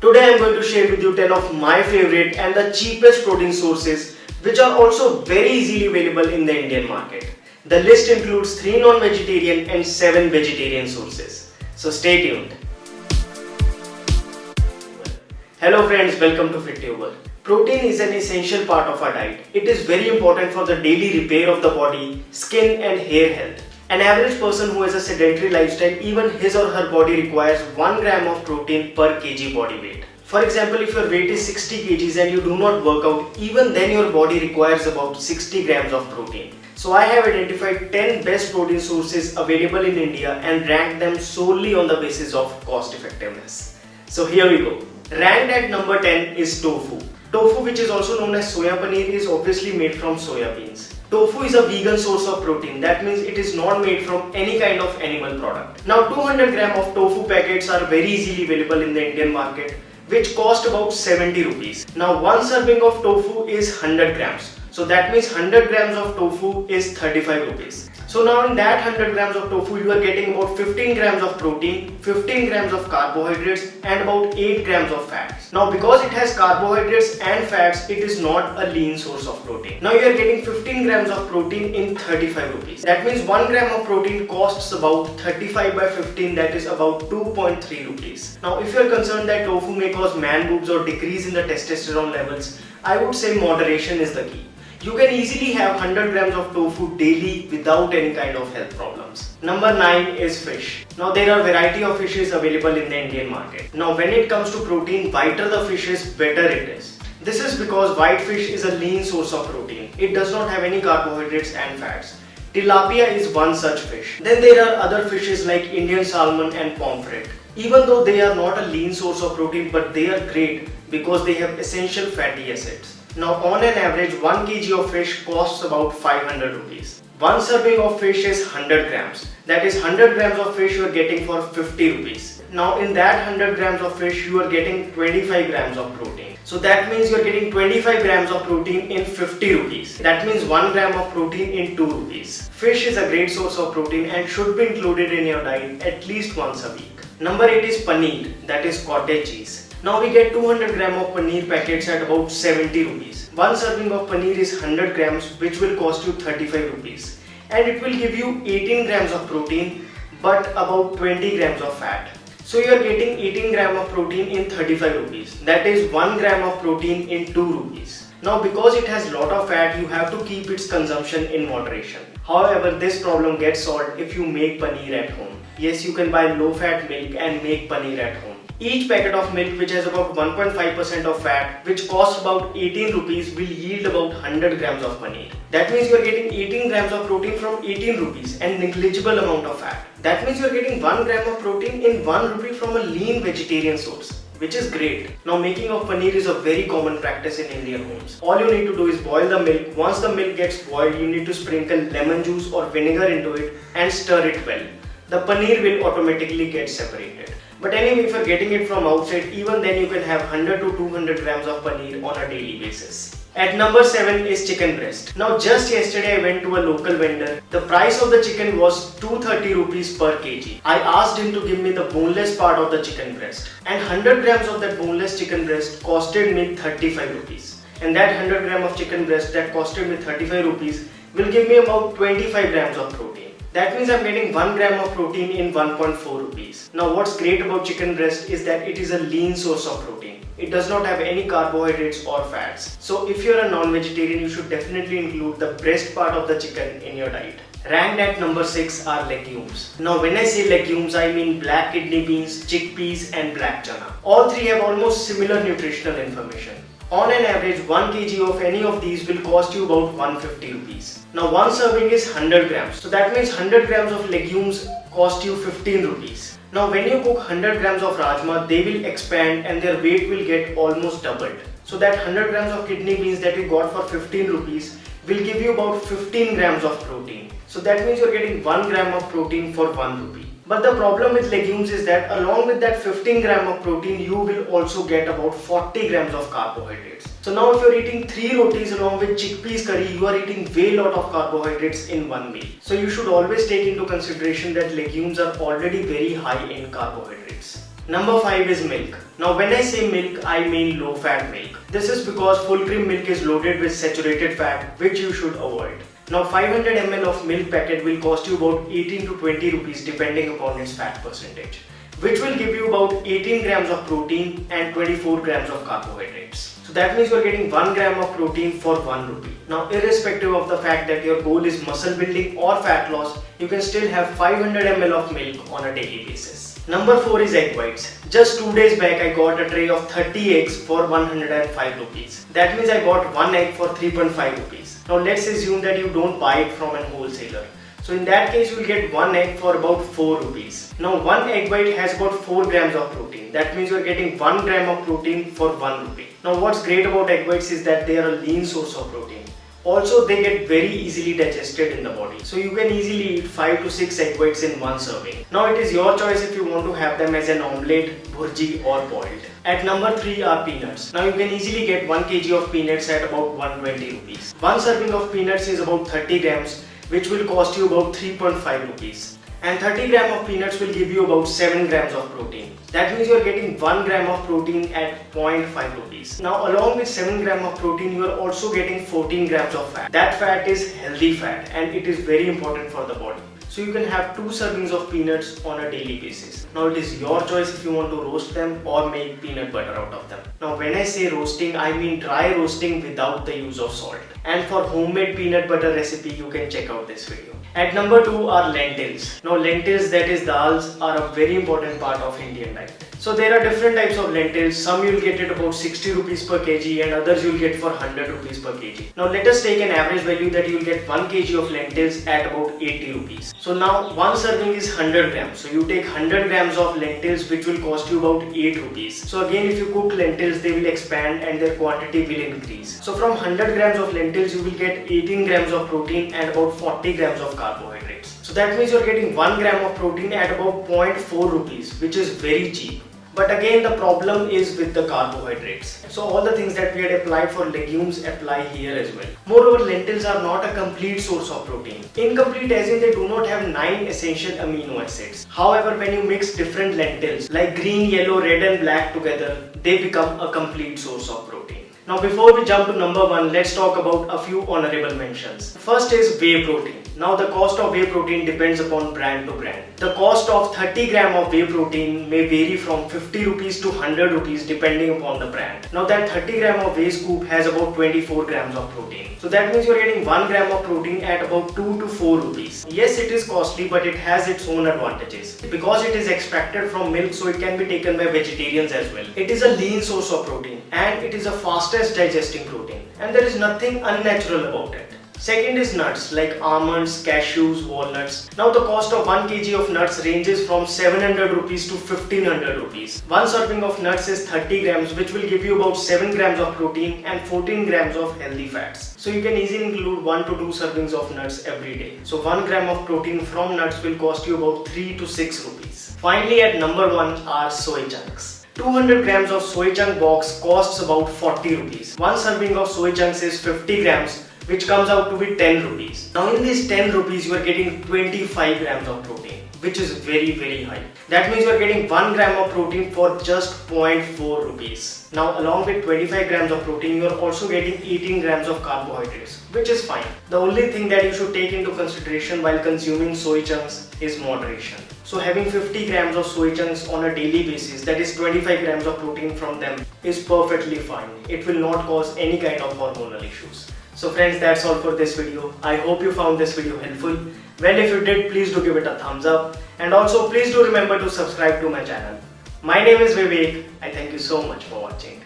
Today I am going to share with you 10 of my favorite and the cheapest protein sources which are also very easily available in the Indian market. The list includes 3 non-vegetarian and 7 vegetarian sources. So stay tuned. Hello friends, welcome to FitTuber. Protein is an essential part of our diet. It is very important for the daily repair of the body, skin and hair health. An average person who has a sedentary lifestyle, even his or her body requires 1 gram of protein per kg body weight. For example, if your weight is 60 kgs and you do not work out, even then your body requires about 60 grams of protein. So I have identified 10 best protein sources available in India and ranked them solely on the basis of cost effectiveness. So here we go. Ranked at number 10 is tofu. Tofu, which is also known as soya paneer, is obviously made from soya beans. Tofu is a vegan source of protein. That means it is not made from any kind of animal product. Now 200 gram of tofu packets are very easily available in the Indian market, which cost about 70 rupees. Now one serving of tofu is 100 grams. So that means 100 grams of tofu is 35 rupees. So now in that 100 grams of tofu you are getting about 15 grams of protein, 15 grams of carbohydrates and about 8 grams of fats. Now because it has carbohydrates and fats, it is not a lean source of protein. Now you are getting 15 grams of protein in 35 rupees. That means 1 gram of protein costs about 35 by 15, that is about 2.3 rupees. Now if you are concerned that tofu may cause man boobs or decrease in the testosterone levels, I would say moderation is the key. You can easily have 100 grams of tofu daily without any kind of health problems. Number 9 is fish. Now there are variety of fishes available in the Indian market. Now when it comes to protein, whiter the fish is, better it is. This is because white fish is a lean source of protein. It does not have any carbohydrates and fats. Tilapia is one such fish. Then there are other fishes like Indian salmon and pomfret. Even though they are not a lean source of protein, but they are great because they have essential fatty acids. Now on an average 1 kg of fish costs about 500 rupees. One serving of fish is 100 grams. That is 100 grams of fish you are getting for 50 rupees. Now in that 100 grams of fish you are getting 25 grams of protein. So that means you are getting 25 grams of protein in 50 rupees. That means 1 gram of protein in 2 rupees. Fish is a great source of protein and should be included in your diet at least once a week. Number 8 is paneer, that is cottage cheese. Now we get 200 gram of paneer packets at about 70 rupees. One serving of paneer is 100 grams, which will cost you 35 rupees. And it will give you 18 grams of protein but about 20 grams of fat. So you are getting 18 gram of protein in 35 rupees. That is 1 gram of protein in 2 rupees. Now because it has lot of fat, you have to keep its consumption in moderation. However, this problem gets solved if you make paneer at home. Yes, you can buy low fat milk and make paneer at home. Each packet of milk, which has about 1.5% of fat, which costs about 18 rupees, will yield about 100 grams of paneer. That means you are getting 18 grams of protein from 18 rupees and negligible amount of fat. That means you are getting 1 gram of protein in 1 rupee from a lean vegetarian source, which is great. Now making of paneer is a very common practice in Indian homes. All you need to do is boil the milk. Once the milk gets boiled, you need to sprinkle lemon juice or vinegar into it and stir it well. The paneer will automatically get separated. But anyway, if you are getting it from outside, even then you can have 100 to 200 grams of paneer on a daily basis. At number 7 is chicken breast. Now just yesterday I went to a local vendor. The price of the chicken was 230 rupees per kg. I asked him to give me the boneless part of the chicken breast. And 100 grams of that boneless chicken breast costed me 35 rupees. And that 100 gram of chicken breast that costed me 35 rupees will give me about 25 grams of protein. That means I'm getting 1 gram of protein in 1.4 rupees. Now what's great about chicken breast is that it is a lean source of protein. It does not have any carbohydrates or fats. So if you're a non-vegetarian, you should definitely include the breast part of the chicken in your diet. Ranked at number 6 are legumes. Now when I say legumes, I mean black kidney beans, chickpeas and black chana. All three have almost similar nutritional information. On an average, 1 kg of any of these will cost you about 150 rupees. Now one serving is 100 grams. So that means 100 grams of legumes cost you 15 rupees. Now when you cook 100 grams of rajma, they will expand and their weight will get almost doubled. So that 100 grams of kidney beans that you got for 15 rupees will give you about 15 grams of protein. So that means you're getting 1 gram of protein for 1 rupee. But the problem with legumes is that along with that 15 gram of protein, you will also get about 40 grams of carbohydrates. So now if you're eating 3 rotis along with chickpeas curry, you are eating way lot of carbohydrates in one meal. So you should always take into consideration that legumes are already very high in carbohydrates. Number 5 is milk. Now when I say milk, I mean low fat milk. This is because full cream milk is loaded with saturated fat, which you should avoid. Now 500 ml of milk packet will cost you about 18 to 20 rupees depending upon its fat percentage, which will give you about 18 grams of protein and 24 grams of carbohydrates. So that means you are getting 1 gram of protein for 1 rupee. Now irrespective of the fact that your goal is muscle building or fat loss, you can still have 500 ml of milk on a daily basis. Number 4 is egg whites. Just 2 days back I got a tray of 30 eggs for 105 rupees. That means I got 1 egg for 3.5 rupees. Now let's assume that you don't buy it from a wholesaler. So in that case you will get 1 egg for about 4 rupees. Now 1 egg white has about 4 grams of protein. That means you are getting 1 gram of protein for 1 rupee. Now what's great about egg whites is that they are a lean source of protein. Also they get very easily digested in the body. So you can easily eat 5 to 6 egg whites in one serving. Now it is your choice if you want to have them as an omelette, bhurji or boiled. At number 3 are peanuts. Now you can easily get 1 kg of peanuts at about 120 rupees. One serving of peanuts is about 30 grams, which will cost you about 3.5 rupees. And 30 gram of peanuts will give you about 7 grams of protein. That means you are getting 1 gram of protein at 0.5 rupees. Now along with 7 gram of protein, you are also getting 14 grams of fat. That fat is healthy fat and it is very important for the body. So you can have 2 servings of peanuts on a daily basis. Now it is your choice if you want to roast them or make peanut butter out of them. Now when I say roasting, I mean dry roasting without the use of salt. And for homemade peanut butter recipe, you can check out this video. At number 2 are lentils. Now lentils, that is dals, are a very important part of Indian diet. So there are different types of lentils. Some you'll get at about 60 rupees per kg and others you'll get for 100 rupees per kg. Now let us take an average value that you'll get 1 kg of lentils at about 80 rupees. So now one serving is 100 grams. So you take 100 grams of lentils, which will cost you about 8 rupees. So again, if you cook lentils, they will expand and their quantity will increase. So from 100 grams of lentils, you will get 18 grams of protein and about 40 grams of carbohydrates. So that means you're getting 1 gram of protein at about 0.4 rupees, which is very cheap. But again, the problem is with the carbohydrates. So all the things that we had applied for legumes apply here as well. Moreover, lentils are not a complete source of protein. Incomplete as in they do not have 9 essential amino acids. However, when you mix different lentils like green, yellow, red and black together, they become a complete source of protein. Now before we jump to number 1, let's talk about a few honorable mentions. First is whey protein. Now the cost of whey protein depends upon brand to brand. The cost of 30 gram of whey protein may vary from 50 rupees to 100 rupees depending upon the brand. Now that 30 gram of whey scoop has about 24 grams of protein. So that means you're getting 1 gram of protein at about 2 to 4 rupees. Yes, it is costly, but it has its own advantages. Because it is extracted from milk, so it can be taken by vegetarians as well. It is a lean source of protein and it is the fastest digesting protein. And there is nothing unnatural about it. Second is nuts like almonds, cashews, walnuts. Now the cost of 1 kg of nuts ranges from 700 rupees to 1500 rupees. One serving of nuts is 30 grams, which will give you about 7 grams of protein and 14 grams of healthy fats. So you can easily include 1 to 2 servings of nuts every day. So 1 gram of protein from nuts will cost you about 3 to 6 rupees. Finally, at number 1 are soy chunks. 200 grams of soy chunk box costs about 40 rupees. One serving of soy chunks is 50 grams, which comes out to be 10 rupees. Now in these 10 rupees, you are getting 25 grams of protein, which is very high. That means you are getting 1 gram of protein for just 0.4 rupees. Now along with 25 grams of protein, you are also getting 18 grams of carbohydrates, which is fine. The only thing that you should take into consideration while consuming soy chunks is moderation. So having 50 grams of soy chunks on a daily basis, that is 25 grams of protein from them, is perfectly fine. It will not cause any kind of hormonal issues. So friends, that's all for this video. I hope you found this video helpful. Well, if you did, please do give it a thumbs up. And also please do remember to subscribe to my channel. My name is Vivek. I thank you so much for watching.